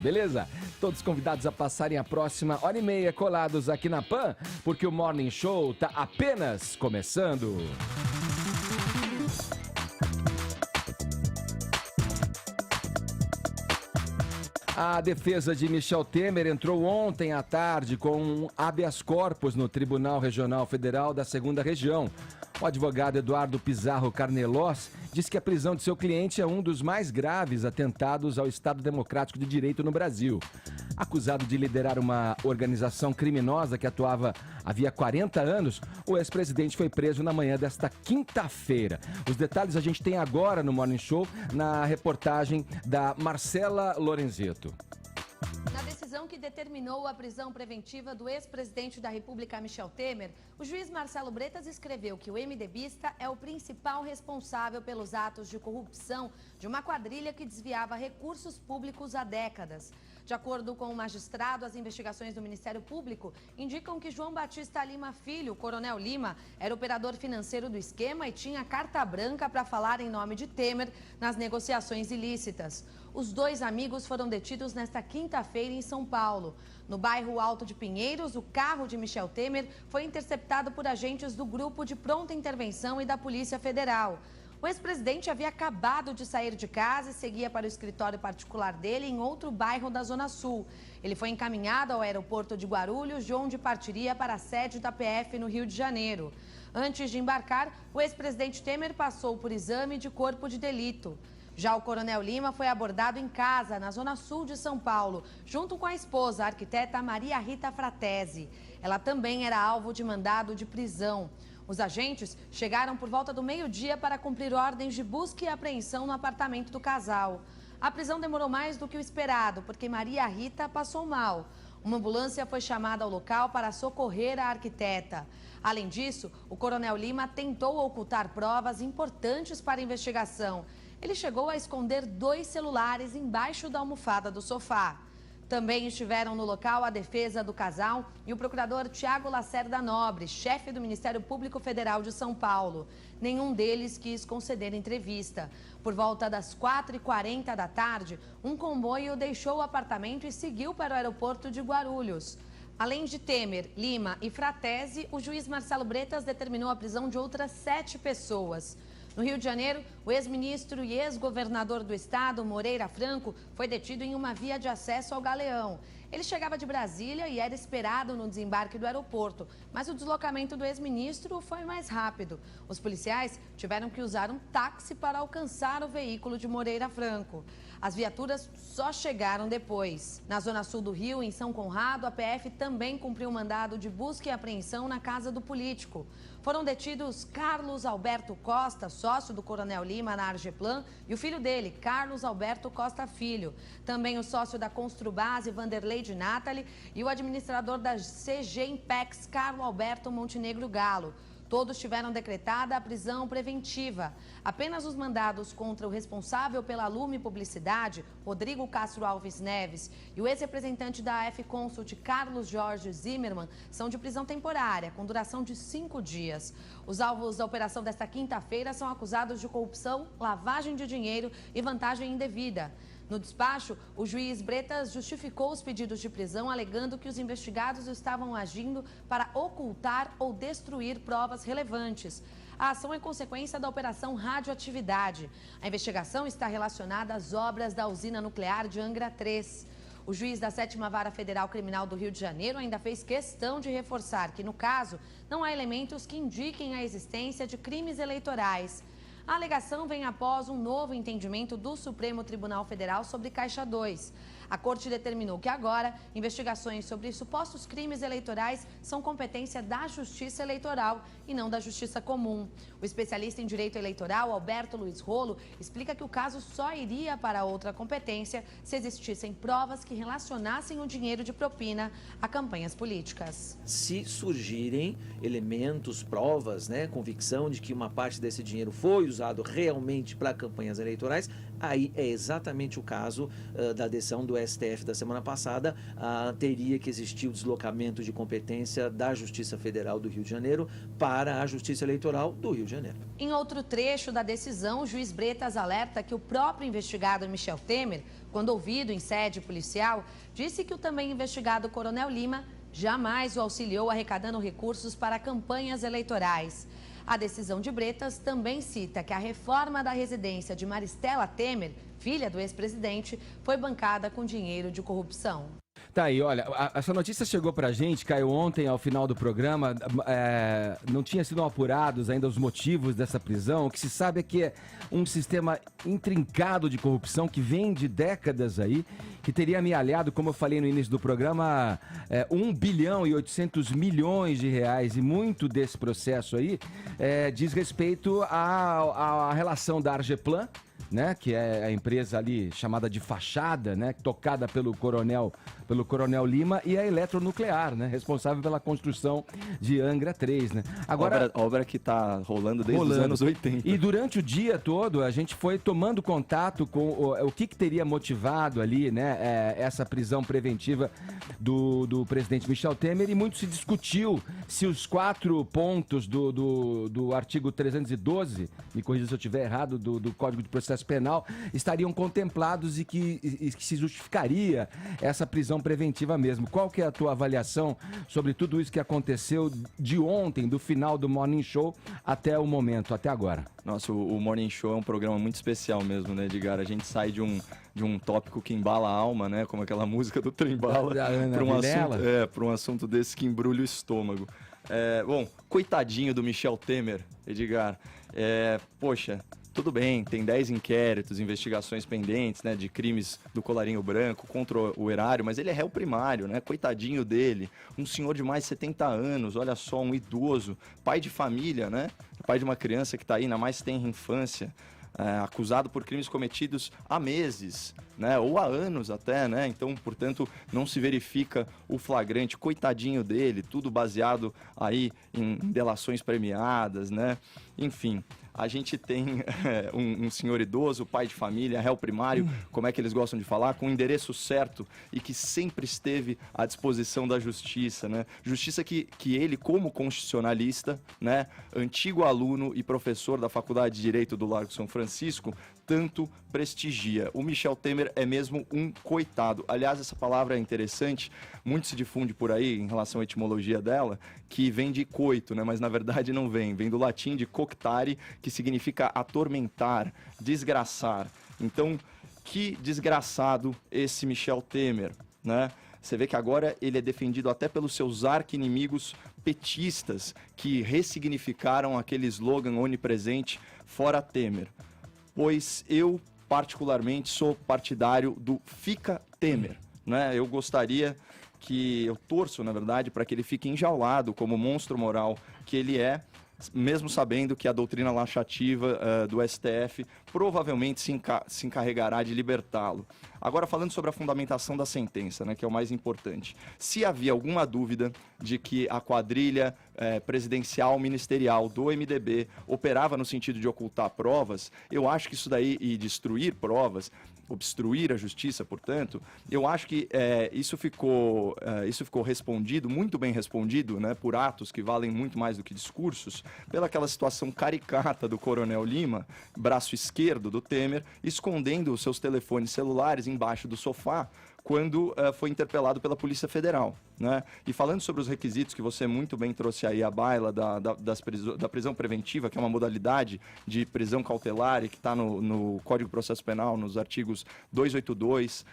Beleza? Todos convidados a passarem a próxima hora e meia colados aqui na PAN, porque o Morning Show tá apenas começando. A defesa de Michel Temer entrou ontem à tarde com um habeas corpus no Tribunal Regional Federal da 2ª Região. O advogado Eduardo Pizarro Carnelós diz que a prisão de seu cliente é um dos mais graves atentados ao Estado Democrático de Direito no Brasil. Acusado de liderar uma organização criminosa que atuava havia 40 anos, o ex-presidente foi preso na manhã desta quinta-feira. Os detalhes a gente tem agora no Morning Show, na reportagem da Marcela Lorenzetto. Na decisão que determinou a prisão preventiva do ex-presidente da República, Michel Temer, o juiz Marcelo Bretas escreveu que o MDBista é o principal responsável pelos atos de corrupção de uma quadrilha que desviava recursos públicos há décadas. De acordo com o magistrado, as investigações do Ministério Público indicam que João Batista Lima Filho, o Coronel Lima, era operador financeiro do esquema e tinha carta branca para falar em nome de Temer nas negociações ilícitas. Os dois amigos foram detidos nesta quinta-feira em São Paulo. No bairro Alto de Pinheiros, o carro de Michel Temer foi interceptado por agentes do Grupo de Pronta Intervenção e da Polícia Federal. O ex-presidente havia acabado de sair de casa e seguia para o escritório particular dele em outro bairro da Zona Sul. Ele foi encaminhado ao aeroporto de Guarulhos, de onde partiria para a sede da PF no Rio de Janeiro. Antes de embarcar, o ex-presidente Temer passou por exame de corpo de delito. Já o Coronel Lima foi abordado em casa, na Zona Sul de São Paulo, junto com a esposa, a arquiteta Maria Rita Fratesi. Ela também era alvo de mandado de prisão. Os agentes chegaram por volta do meio-dia para cumprir ordens de busca e apreensão no apartamento do casal. A prisão demorou mais do que o esperado, porque Maria Rita passou mal. Uma ambulância foi chamada ao local para socorrer a arquiteta. Além disso, o Coronel Lima tentou ocultar provas importantes para a investigação. Ele chegou a esconder 2 celulares embaixo da almofada do sofá. Também estiveram no local a defesa do casal e o procurador Tiago Lacerda Nobre, chefe do Ministério Público Federal de São Paulo. Nenhum deles quis conceder entrevista. Por volta das 4h40 da tarde, um comboio deixou o apartamento e seguiu para o aeroporto de Guarulhos. Além de Temer, Lima e Fratesi, o juiz Marcelo Bretas determinou a prisão de outras 7 pessoas. No Rio de Janeiro, o ex-ministro e ex-governador do estado, Moreira Franco, foi detido em uma via de acesso ao Galeão. Ele chegava de Brasília e era esperado no desembarque do aeroporto, mas o deslocamento do ex-ministro foi mais rápido. Os policiais tiveram que usar um táxi para alcançar o veículo de Moreira Franco. As viaturas só chegaram depois. Na zona sul do Rio, em São Conrado, a PF também cumpriu mandado de busca e apreensão na casa do político. Foram detidos Carlos Alberto Costa, sócio do Coronel Lima na Argeplan, e o filho dele, Carlos Alberto Costa Filho. Também o sócio da Construbase, Vanderlei de Natali, e o administrador da CG Impex, Carlos Alberto Montenegro Galo. Todos tiveram decretada a prisão preventiva. Apenas os mandados contra o responsável pela Lume Publicidade, Rodrigo Castro Alves Neves, e o ex-representante da AF Consult, Carlos Jorge Zimmermann, são de prisão temporária, com duração de 5 dias. Os alvos da operação desta quinta-feira são acusados de corrupção, lavagem de dinheiro e vantagem indevida. No despacho, o juiz Bretas justificou os pedidos de prisão, alegando que os investigados estavam agindo para ocultar ou destruir provas relevantes. A ação é consequência da Operação Radioatividade. A investigação está relacionada às obras da usina nuclear de Angra 3. O juiz da 7ª Vara Federal Criminal do Rio de Janeiro ainda fez questão de reforçar que, no caso, não há elementos que indiquem a existência de crimes eleitorais. A alegação vem após um novo entendimento do Supremo Tribunal Federal sobre Caixa 2. A Corte determinou que agora investigações sobre supostos crimes eleitorais são competência da Justiça Eleitoral e não da Justiça Comum. O especialista em direito eleitoral, Alberto Luiz Rolo, explica que o caso só iria para outra competência se existissem provas que relacionassem o dinheiro de propina a campanhas políticas. Se surgirem elementos, provas, convicção de que uma parte desse dinheiro foi usado realmente para campanhas eleitorais, aí é exatamente o caso da decisão do STF da semana passada. Teria que existir o deslocamento de competência da Justiça Federal do Rio de Janeiro para a Justiça Eleitoral do Rio de Janeiro. Em outro trecho da decisão, o juiz Bretas alerta que o próprio investigado Michel Temer, quando ouvido em sede policial, disse que o também investigado Coronel Lima jamais o auxiliou arrecadando recursos para campanhas eleitorais. A decisão de Bretas também cita que a reforma da residência de Maristela Temer, filha do ex-presidente, foi bancada com dinheiro de corrupção. Tá aí, olha, essa notícia chegou pra gente, caiu ontem ao final do programa, não tinha sido apurados ainda os motivos dessa prisão. O que se sabe é que é um sistema intrincado de corrupção que vem de décadas aí, que teria amealhado, como eu falei no início do programa, 1 bilhão e 800 milhões de reais, e muito desse processo aí diz respeito à relação da Argeplan, né, que é a empresa ali chamada de Fachada, né, tocada pelo Coronel Lima, e a Eletronuclear, né, responsável pela construção de Angra 3, né. Agora, obra que está rolando desde os anos 80. E durante o dia todo a gente foi tomando contato com o que teria motivado ali, né, essa prisão preventiva do presidente Michel Temer, e muito se discutiu se os 4 pontos do artigo 312, me corrija se eu estiver errado, do Código de Processo Penal, estariam contemplados e que se justificaria essa prisão preventiva mesmo. Qual que é a tua avaliação sobre tudo isso que aconteceu de ontem, do final do Morning Show até o momento, até agora? Nossa, o Morning Show é um programa muito especial mesmo, né, Edgar? A gente sai de um tópico que embala a alma, né, como aquela música do Trem Bala, para um assunto desse que embrulha o estômago. Bom, coitadinho do Michel Temer, Edgar. Poxa, tudo bem, tem 10 inquéritos, investigações pendentes, né, de crimes do colarinho branco contra o erário, mas ele é réu primário, né, coitadinho dele, um senhor de mais de 70 anos, olha só, um idoso, pai de família, né, pai de uma criança que está aí na mais tenra infância, acusado por crimes cometidos há meses, né, ou há anos até, né, então, portanto, não se verifica o flagrante, coitadinho dele, tudo baseado aí em delações premiadas, né, enfim. A gente tem um senhor idoso, pai de família, réu primário, como é que eles gostam de falar, com o endereço certo e que sempre esteve à disposição da justiça, né? Justiça que ele, como constitucionalista, né, antigo aluno e professor da Faculdade de Direito do Largo São Francisco, tanto prestigia. O Michel Temer é mesmo um coitado. Aliás, essa palavra é interessante, muito se difunde por aí em relação à etimologia dela, que vem de coito, né? Mas na verdade não vem. Vem do latim de coctare, que significa atormentar, desgraçar. Então, que desgraçado esse Michel Temer, né? Você vê que agora ele é defendido até pelos seus arqui-inimigos petistas, que ressignificaram aquele slogan onipresente, fora Temer. Pois eu, particularmente, sou partidário do Fica Temer, né? Eu torço, na verdade, para que ele fique enjaulado como monstro moral que ele é, mesmo sabendo que a doutrina laxativa do STF provavelmente se encarregará de libertá-lo. Agora, falando sobre a fundamentação da sentença, né, que é o mais importante. Se havia alguma dúvida de que a quadrilha presidencial ministerial do MDB operava no sentido de ocultar provas, eu acho que isso daí, e destruir provas, obstruir a justiça, portanto, eu acho que isso ficou respondido, muito bem respondido, né, por atos que valem muito mais do que discursos, pelaquela situação caricata do Coronel Lima, braço esquerdo do Temer, escondendo os seus telefones celulares embaixo do sofá, quando foi interpelado pela Polícia Federal, né? E falando sobre os requisitos que você muito bem trouxe aí à baila da prisão preventiva, que é uma modalidade de prisão cautelar e que está no Código de Processo Penal, nos artigos 282,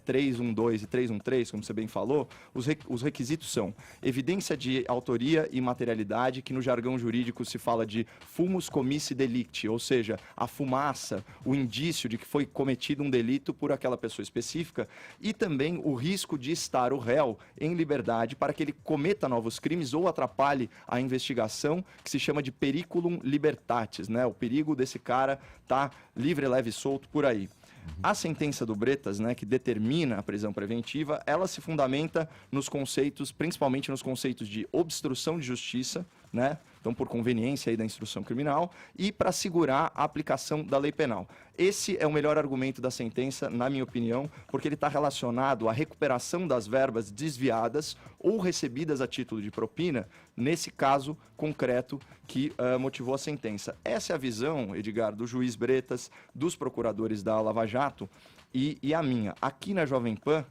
312 e 313, como você bem falou, os requisitos são evidência de autoria e materialidade, que no jargão jurídico se fala de fumus comissi delicti, ou seja, a fumaça, o indício de que foi cometido um delito por aquela pessoa específica, e também o risco de estar o réu em liberdade para que ele cometa novos crimes ou atrapalhe a investigação, que se chama de periculum libertatis, né? O perigo desse cara estar livre, leve e solto por aí. A sentença do Bretas, né, que determina a prisão preventiva, ela se fundamenta nos conceitos, principalmente nos conceitos de obstrução de justiça, né? Então, por conveniência aí da instrução criminal e para segurar a aplicação da lei penal. Esse é o melhor argumento da sentença, na minha opinião, porque ele está relacionado à recuperação das verbas desviadas ou recebidas a título de propina, nesse caso concreto que motivou a sentença. Essa é a visão, Edgar, do juiz Bretas, dos procuradores da Lava Jato e a minha. Aqui na Jovem Pan,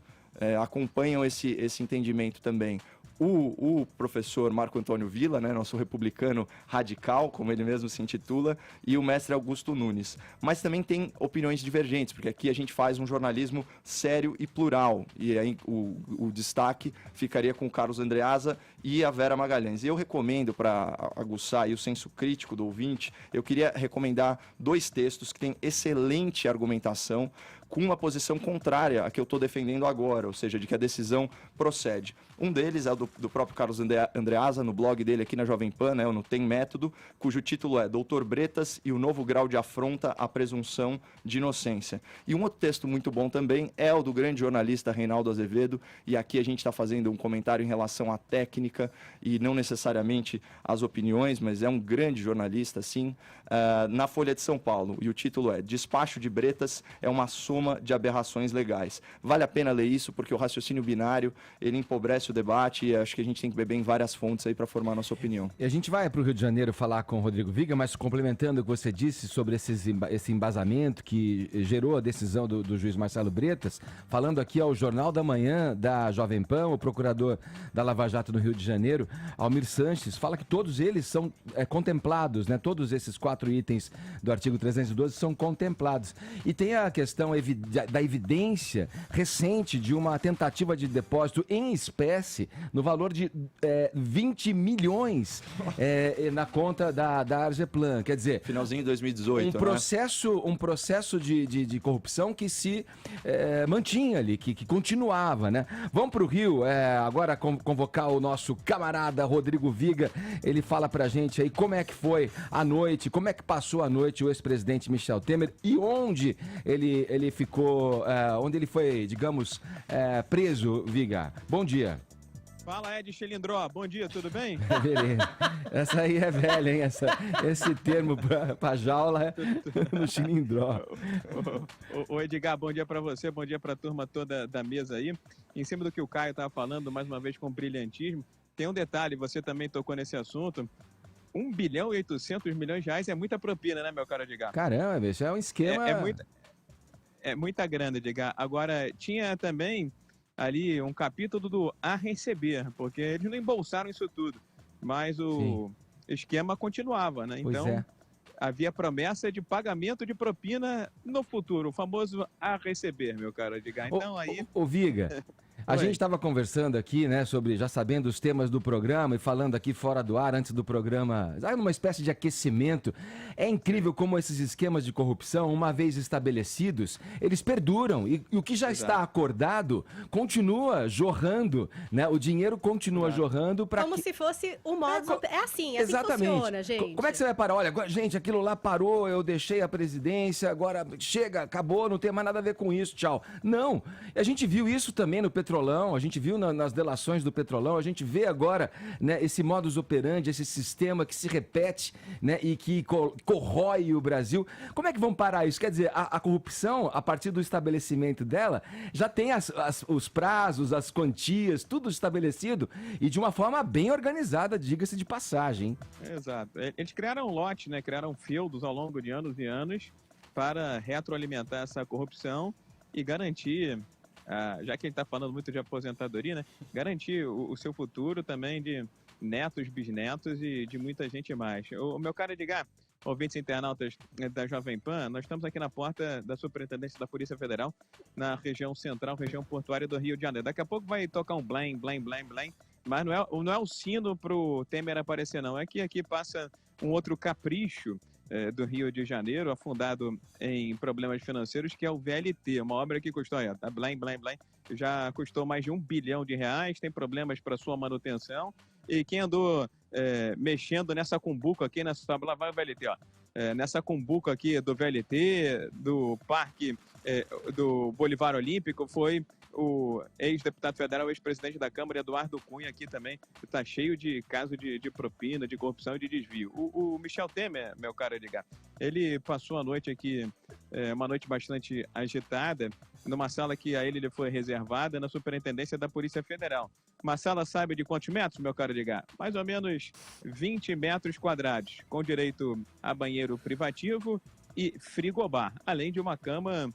acompanham esse entendimento também o professor Marco Antônio Villa, né, nosso republicano radical, como ele mesmo se intitula, e o mestre Augusto Nunes. Mas também tem opiniões divergentes, porque aqui a gente faz um jornalismo sério e plural, e aí o destaque ficaria com o Carlos Andreasa e a Vera Magalhães. E eu recomendo, para aguçar aí o senso crítico do ouvinte, eu queria recomendar 2 textos que têm excelente argumentação, com uma posição contrária à que eu estou defendendo agora, ou seja, de que a decisão procede. Um deles é o do próprio Carlos Andreasa, no blog dele aqui na Jovem Pan, né, no Tem Método, cujo título é Doutor Bretas e o novo grau de afronta à presunção de inocência. E um outro texto muito bom também é o do grande jornalista Reinaldo Azevedo, e aqui a gente está fazendo um comentário em relação à técnica e não necessariamente às opiniões, mas é um grande jornalista, sim, na Folha de São Paulo. E o título é Despacho de Bretas é uma soma de aberrações legais. Vale a pena ler isso, porque o raciocínio binário, ele empobrece o debate e acho que a gente tem que beber em várias fontes aí para formar a nossa opinião. E a gente vai para o Rio de Janeiro falar com o Rodrigo Viga, mas complementando o que você disse sobre esse embasamento que gerou a decisão do juiz Marcelo Bretas, falando aqui ao Jornal da Manhã da Jovem Pan, o procurador da Lava Jato no Rio de Janeiro, Almir Sanches, fala que todos eles são contemplados, né? Todos esses 4 itens do artigo 312 são contemplados. E tem a questão da evidência recente de uma tentativa de depósito em espécie no valor de 20 milhões na conta da Argeplan. Quer dizer, finalzinho de 2018, um processo de corrupção que se mantinha ali, que continuava, né? Vamos para o Rio agora convocar o nosso camarada Rodrigo Viga. Ele fala pra gente aí como é que foi a noite, como é que passou a noite o ex-presidente Michel Temer e onde ele ficou, onde ele foi, digamos, preso, Viga. Bom dia. Fala, Ed Chilindró. Bom dia, tudo bem? Beleza. Essa aí é velha, hein? Esse termo pra jaula é no Chilindró. Ô Edgar, bom dia pra você, bom dia pra turma toda da mesa aí. Em cima do que o Caio tava falando, mais uma vez com brilhantismo, tem um detalhe, você também tocou nesse assunto. 1 bilhão e 800 milhões de reais é muita propina, né, meu caro Edgar? Caramba, bicho, é um esquema... É muita grana, Edgar. Agora, tinha também ali um capítulo do a receber, porque eles não embolsaram isso tudo, mas o esquema continuava, né? Então, havia promessa de pagamento de propina no futuro, o famoso a receber, meu caro Edgar. Então, Ô, Viga... A gente estava conversando aqui, né, sobre, já sabendo os temas do programa e falando aqui fora do ar, antes do programa, numa espécie de aquecimento. É incrível como esses esquemas de corrupção, uma vez estabelecidos, eles perduram. E o que já está acordado continua jorrando, né? O dinheiro continua jorrando para como se fosse o modo... É assim que funciona, gente. Como é que você vai parar? Olha, gente, aquilo lá parou, eu deixei a presidência, agora chega, acabou, não tem mais nada a ver com isso, tchau. Não, a gente viu isso também no Petrolão, a gente viu nas delações do Petrolão, a gente vê agora, né, esse modus operandi, esse sistema que se repete, né, e que corrói o Brasil. Como é que vão parar isso? Quer dizer, a corrupção, a partir do estabelecimento dela, já tem os prazos, as quantias, tudo estabelecido e de uma forma bem organizada, diga-se de passagem. Exato. Eles criaram um lote, né, criaram feudos ao longo de anos e anos para retroalimentar essa corrupção e garantir... já que ele está falando muito de aposentadoria, né? Garantir o seu futuro também de netos, bisnetos e de muita gente mais. O meu caro Edgar, ouvintes internautas da Jovem Pan, nós estamos aqui na porta da Superintendência da Polícia Federal, na região central, região portuária do Rio de Janeiro. Daqui a pouco vai tocar um blém, blém, blém, blém, mas não é o sino para o Temer aparecer, não. É que aqui passa um outro capricho do Rio de Janeiro, afundado em problemas financeiros, que é o VLT, uma obra que custou, tá, blém, blém, blém, já custou mais de R$1 bilhão, tem problemas para sua manutenção, e quem andou mexendo nessa cumbuca aqui nessa obra, lá vai o VLT, ó. nessa cumbuca aqui do VLT, do Parque do Bolivar Olímpico, foi o ex-deputado federal, ex-presidente da Câmara, Eduardo Cunha, aqui também, que está cheio de casos de propina, de corrupção e de desvio. O Michel Temer, meu caro Edgar, ele passou a noite aqui, uma noite bastante agitada, numa sala que a ele foi reservada na Superintendência da Polícia Federal. Uma sala, sabe de quantos metros, meu caro Edgar? Mais ou menos 20 metros quadrados, com direito a banheiro privativo e frigobar, além de uma cama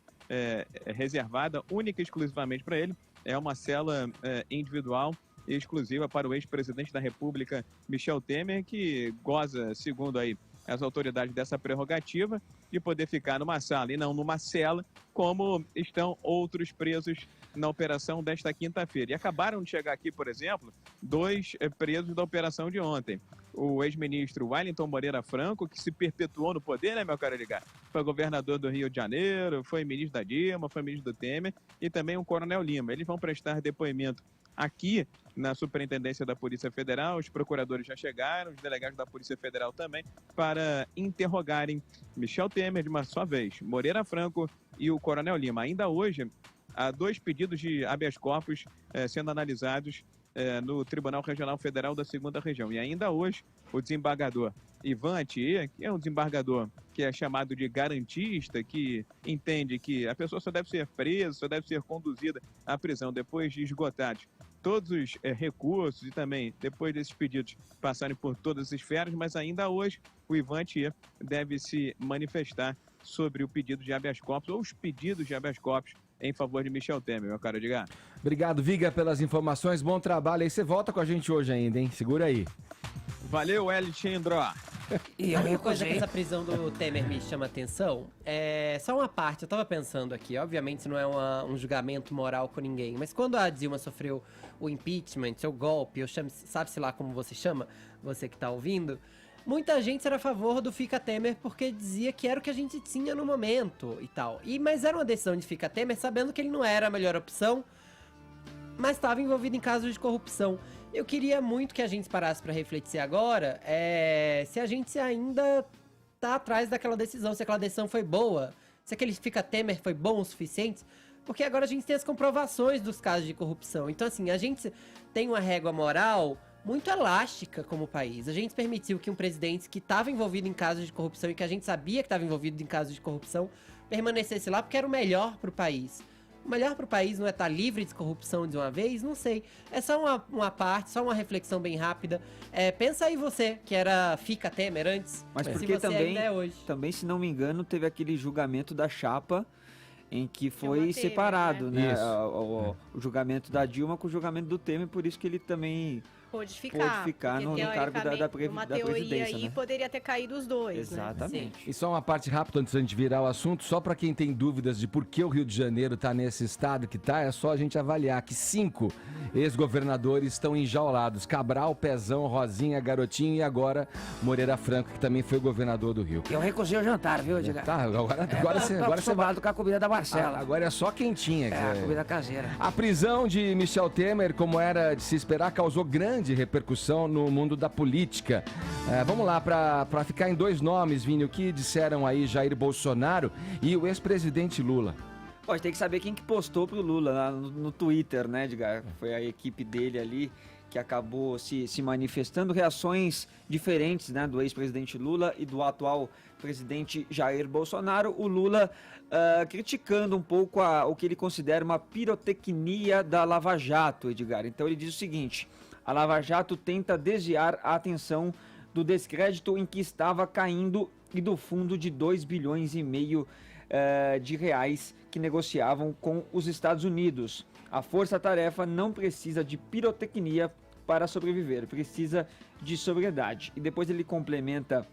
reservada única e exclusivamente para ele. É uma cela individual e exclusiva para o ex-presidente da República, Michel Temer, que goza, segundo aí as autoridades, dessa prerrogativa de poder ficar numa sala e não numa cela, como estão outros presos na operação desta quinta-feira. E acabaram de chegar aqui, por exemplo, 2 presos da operação de ontem. O ex-ministro Wellington Moreira Franco, que se perpetuou no poder, né, meu caro Edgar? Foi governador do Rio de Janeiro, foi ministro da Dilma, foi ministro do Temer, e também o Coronel Lima. Eles vão prestar depoimento aqui na Superintendência da Polícia Federal. Os procuradores já chegaram, os delegados da Polícia Federal também, para interrogarem Michel Temer de uma só vez, Moreira Franco e o Coronel Lima. Ainda hoje, há 2 pedidos de habeas corpus sendo analisados no Tribunal Regional Federal da 2ª Região. E ainda hoje, o desembargador Ivan Atier, que é um desembargador que é chamado de garantista, que entende que a pessoa só deve ser presa, só deve ser conduzida à prisão depois de esgotados todos os recursos e também depois desses pedidos passarem por todas as esferas, mas ainda hoje o Ivan Atier deve se manifestar sobre o pedido de habeas corpus ou os pedidos de habeas corpus em favor de Michel Temer, meu caro Edgar. Obrigado, Viga, pelas informações. Bom trabalho aí. Você volta com a gente hoje ainda, hein? Segura aí. Valeu, Alexandre. E uma coisa que essa prisão do Temer me chama atenção é só uma parte. Eu tava pensando aqui, obviamente isso não é um julgamento moral com ninguém, mas quando a Dilma sofreu o impeachment, o golpe, sabe-se lá como você chama, você que tá ouvindo, muita gente era a favor do Fica Temer porque dizia que era o que a gente tinha no momento e tal. Mas era uma decisão de Fica Temer sabendo que ele não era a melhor opção, mas estava envolvido em casos de corrupção. Eu queria muito que a gente parasse para refletir agora se a gente ainda tá atrás daquela decisão, se aquela decisão foi boa, se aquele Fica Temer foi bom o suficiente, porque agora a gente tem as comprovações dos casos de corrupção. Então, assim, a gente tem uma régua moral muito elástica como país. A gente permitiu que um presidente que estava envolvido em casos de corrupção e que a gente sabia que estava envolvido em casos de corrupção permanecesse lá porque era o melhor para o país. O melhor para o país não é estar livre de corrupção de uma vez? Não sei. É só uma parte, só uma reflexão bem rápida. Pensa aí você, que era Fica Temer antes, mas porque se você também, ainda é hoje. Também, se não me engano, teve aquele julgamento da chapa em que foi separado, né? O julgamento da Dilma com o julgamento do Temer, por isso que ele também pôde ficar no cargo da presidência. Aí né? poderia ter caído os dois. Exatamente. Né? E só uma parte rápida antes da gente virar o assunto, só para quem tem dúvidas de por que o Rio de Janeiro está nesse estado que está, é só a gente avaliar que 5 ex-governadores estão enjaulados. Cabral, Pezão, Rosinha, Garotinho e agora Moreira Franco, que também foi governador do Rio. Eu recusei o jantar, viu, Edgar? Tá, agora você vai com a comida da Marcela. Agora é só quentinha. A comida caseira. A prisão de Michel Temer, como era de se esperar, causou grande repercussão no mundo da política. Vamos lá, para ficar em 2 nomes, Vini, o que disseram aí Jair Bolsonaro e o ex-presidente Lula. Pode ter que saber quem que postou pro Lula lá no Twitter, né, Edgar? Foi a equipe dele ali que acabou se manifestando. Reações diferentes, né, do ex-presidente Lula e do atual presidente Jair Bolsonaro. O Lula criticando um pouco o que ele considera uma pirotecnia da Lava Jato, Edgar. Então ele diz o seguinte: a Lava Jato tenta desviar a atenção do descrédito em que estava caindo e do fundo de 2,5 bilhões de reais que negociavam com os Estados Unidos. A força-tarefa não precisa de pirotecnia para sobreviver, precisa de sobriedade. E depois ele complementa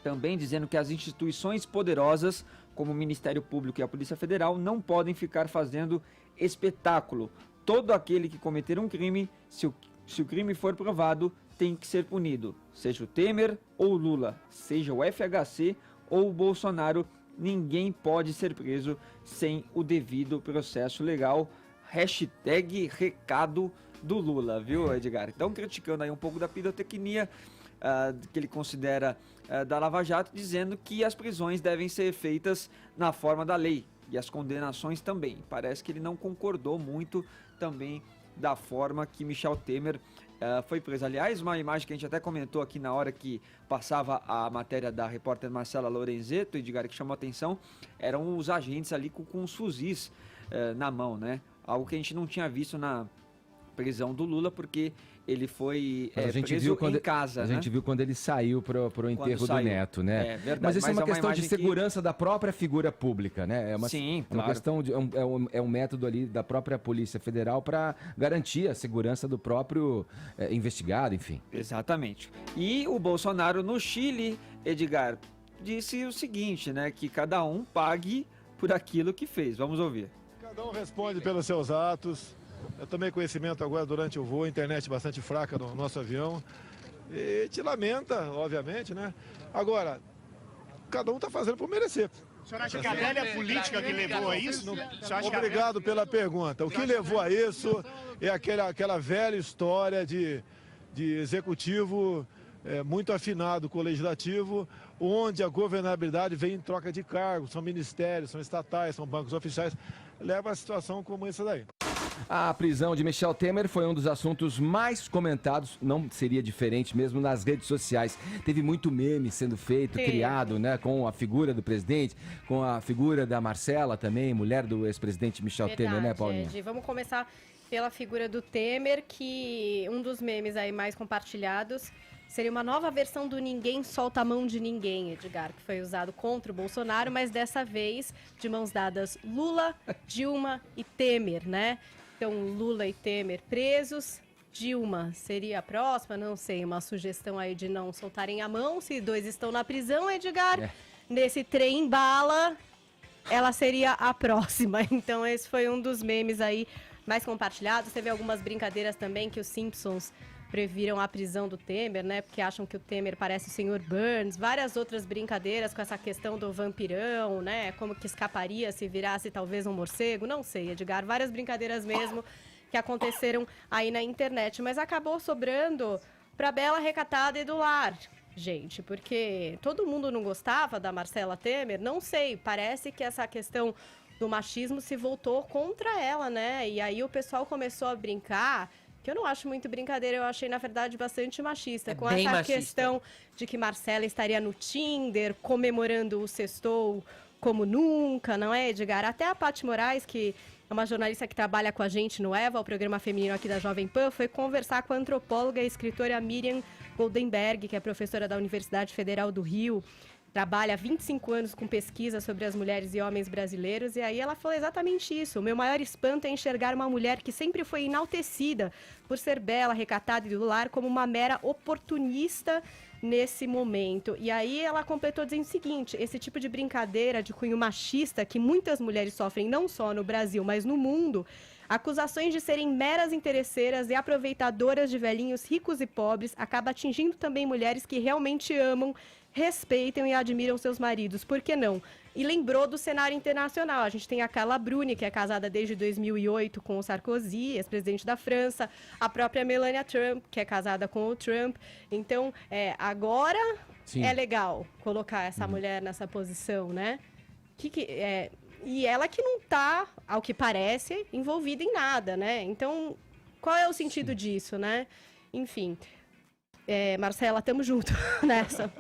também dizendo que as instituições poderosas, como o Ministério Público e a Polícia Federal, não podem ficar fazendo espetáculo. Todo aquele que cometer um crime, se o crime for provado, tem que ser punido. Seja o Temer ou o Lula, seja o FHC ou o Bolsonaro, ninguém pode ser preso sem o devido processo legal. #recado do Lula, viu, Edgar? Então, criticando aí um pouco da pirotecnia, que ele considera da Lava Jato, dizendo que as prisões devem ser feitas na forma da lei e as condenações também. Parece que ele não concordou muito também da forma que Michel Temer foi preso. Aliás, uma imagem que a gente até comentou aqui na hora que passava a matéria da repórter Marcela Lorenzetto, Edgar, que chamou a atenção, eram os agentes ali com os fuzis na mão, né? Algo que a gente não tinha visto na prisão do Lula, porque ele foi preso em casa. A gente viu quando ele saiu pro enterro do Neto, né? É verdade. Mas isso é uma questão de segurança da própria figura pública, né? Sim, uma questão de um método ali da própria Polícia Federal para garantir a segurança do próprio investigado, enfim. Exatamente. E o Bolsonaro no Chile, Edgar, disse o seguinte, né? Que cada um pague por aquilo que fez. Vamos ouvir. Cada um responde pelos seus atos. Eu tomei conhecimento agora durante o voo, a internet bastante fraca no nosso avião. E te lamenta, obviamente, né? Agora, cada um está fazendo por merecer. O senhor acha que a velha política que levou a isso? Obrigado pela pergunta. O que levou a isso é aquela velha história de executivo muito afinado com o legislativo, onde a governabilidade vem em troca de cargos, são ministérios, são estatais, são bancos oficiais, leva a situação como essa daí. A prisão de Michel Temer foi um dos assuntos mais comentados, não seria diferente mesmo nas redes sociais. Teve muito meme sendo feito, criado, né, com a figura do presidente, com a figura da Marcela também, mulher do ex-presidente Michel Temer, né, Paulinha? Ed, vamos começar pela figura do Temer, que um dos memes aí mais compartilhados seria uma nova versão do Ninguém Solta a Mão de Ninguém, Edgar, que foi usado contra o Bolsonaro, mas dessa vez de mãos dadas Lula, Dilma e Temer, né? Então, Lula e Temer presos. Dilma seria a próxima, não sei, uma sugestão aí de não soltarem a mão. Se dois estão na prisão, Edgar, nesse trem bala, ela seria a próxima. Então, esse foi um dos memes aí mais compartilhados. Teve algumas brincadeiras também que os Simpsons previram a prisão do Temer, né? Porque acham que o Temer parece o Sr. Burns. Várias outras brincadeiras com essa questão do vampirão, né? Como que escaparia se virasse talvez um morcego. Não sei, Edgar. Várias brincadeiras mesmo que aconteceram aí na internet. Mas acabou sobrando pra Bela Recatada e do Lar, gente. Porque todo mundo não gostava da Marcela Temer. Não sei, parece que essa questão do machismo se voltou contra ela, né? E aí o pessoal começou a brincar, que eu não acho muito brincadeira, eu achei, na verdade, bastante machista. Com essa machista. Questão de que Marcela estaria no Tinder, comemorando o sextou como nunca, não é, Edgar? Até a Paty Moraes, que é uma jornalista que trabalha com a gente no EVA, o programa feminino aqui da Jovem Pan, foi conversar com a antropóloga e escritora Miriam Goldenberg, que é professora da Universidade Federal do Rio. Trabalha há 25 anos com pesquisa sobre as mulheres e homens brasileiros, e aí ela falou exatamente isso. O meu maior espanto é enxergar uma mulher que sempre foi enaltecida por ser bela, recatada e do lar como uma mera oportunista nesse momento. E aí ela completou dizendo o seguinte: esse tipo de brincadeira de cunho machista que muitas mulheres sofrem não só no Brasil, mas no mundo, acusações de serem meras interesseiras e aproveitadoras de velhinhos ricos e pobres, acaba atingindo também mulheres que realmente amam, respeitam e admiram seus maridos, por que não? E lembrou do cenário internacional. A gente tem a Carla Bruni, que é casada desde 2008 com o Sarkozy, ex-presidente da França, a própria Melania Trump, que é casada com o Trump. Então, agora é legal colocar essa mulher nessa posição, né? E ela que não está, ao que parece, envolvida em nada, né? Então, qual é o sentido disso, né? Enfim... Marcela, tamo junto nessa.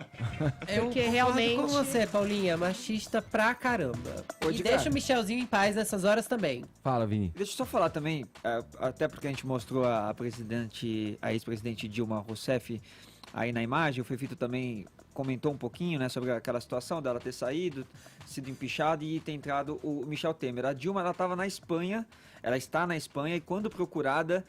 Porque realmente com você, Paulinha, machista pra caramba. E deixa o Michelzinho em paz nessas horas também. Fala, Vini. Deixa eu só falar também, até porque a gente mostrou a ex-presidente Dilma Rousseff aí na imagem, o Fefito também comentou um pouquinho, né, sobre aquela situação dela ter saído, sido empichada e ter entrado o Michel Temer. A Dilma, ela estava na Espanha, ela está na Espanha, e quando procurada,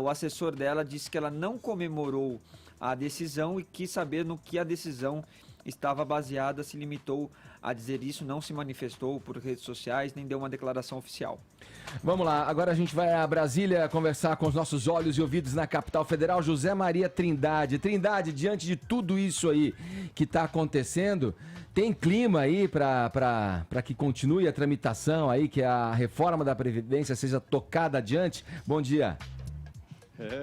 o assessor dela disse que ela não comemorou a decisão e quis saber no que a decisão estava baseada, se limitou a dizer isso, não se manifestou por redes sociais, nem deu uma declaração oficial. Vamos lá, agora a gente vai a Brasília conversar com os nossos olhos e ouvidos na capital federal, José Maria Trindade. Trindade, diante de tudo isso aí que está acontecendo, tem clima aí para que continue a tramitação aí, que a reforma da Previdência seja tocada adiante? Bom dia.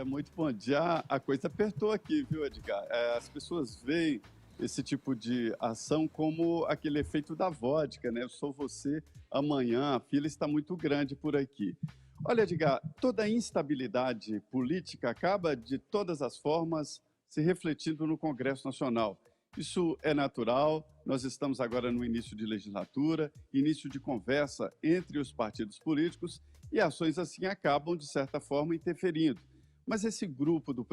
Muito bom dia. A coisa apertou aqui, viu, Edgar? As pessoas veem esse tipo de ação como aquele efeito da vodka, né? Eu sou você, amanhã a fila está muito grande por aqui. Olha, Edgar, toda a instabilidade política acaba, de todas as formas, se refletindo no Congresso Nacional. Isso é natural, nós estamos agora no início de legislatura, início de conversa entre os partidos políticos e ações assim acabam, de certa forma, interferindo. Mas esse grupo do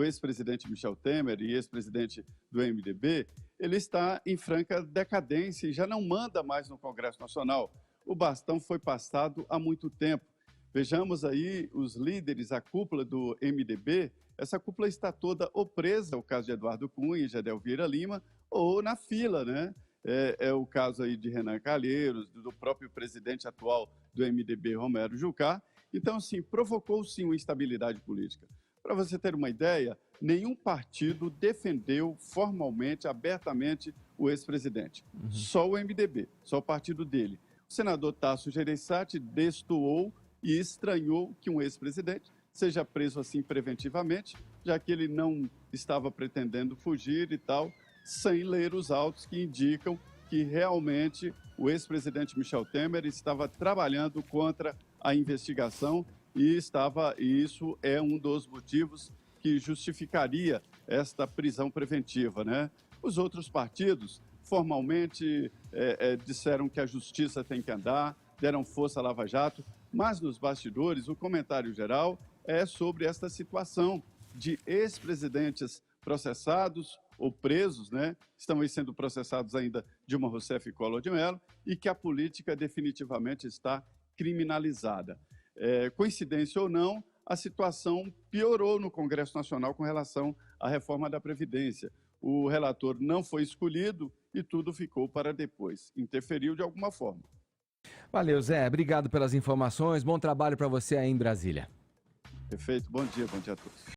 ex-presidente Michel Temer e ex-presidente do MDB, ele está em franca decadência e já não manda mais no Congresso Nacional. O bastão foi passado há muito tempo. Vejamos aí os líderes, a cúpula do MDB, essa cúpula está toda ou presa, o caso de Eduardo Cunha e Gedel Vieira Lima, ou na fila, né? É o caso aí de Renan Calheiros, do próprio presidente atual do MDB, Romero Jucá. Então, sim, provocou sim uma instabilidade política. Para você ter uma ideia, nenhum partido defendeu formalmente, abertamente, o ex-presidente. Só o MDB, só o partido dele. O senador Tasso Gereissati destoou e estranhou que um ex-presidente seja preso assim preventivamente, já que ele não estava pretendendo fugir e tal, sem ler os autos que indicam que realmente o ex-presidente Michel Temer estava trabalhando contra a investigação e isso é um dos motivos que justificaria esta prisão preventiva, né? Os outros partidos formalmente disseram que a justiça tem que andar, deram força à Lava Jato, mas nos bastidores o comentário geral é sobre esta situação de ex-presidentes processados ou presos, né? Estão aí sendo processados ainda Dilma Rousseff e Collor de Mello, e que a política definitivamente está criminalizada. Coincidência ou não, a situação piorou no Congresso Nacional com relação à reforma da Previdência. O relator não foi escolhido e tudo ficou para depois. Interferiu de alguma forma. Valeu, Zé. Obrigado pelas informações. Bom trabalho para você aí em Brasília. Perfeito. Bom dia a todos.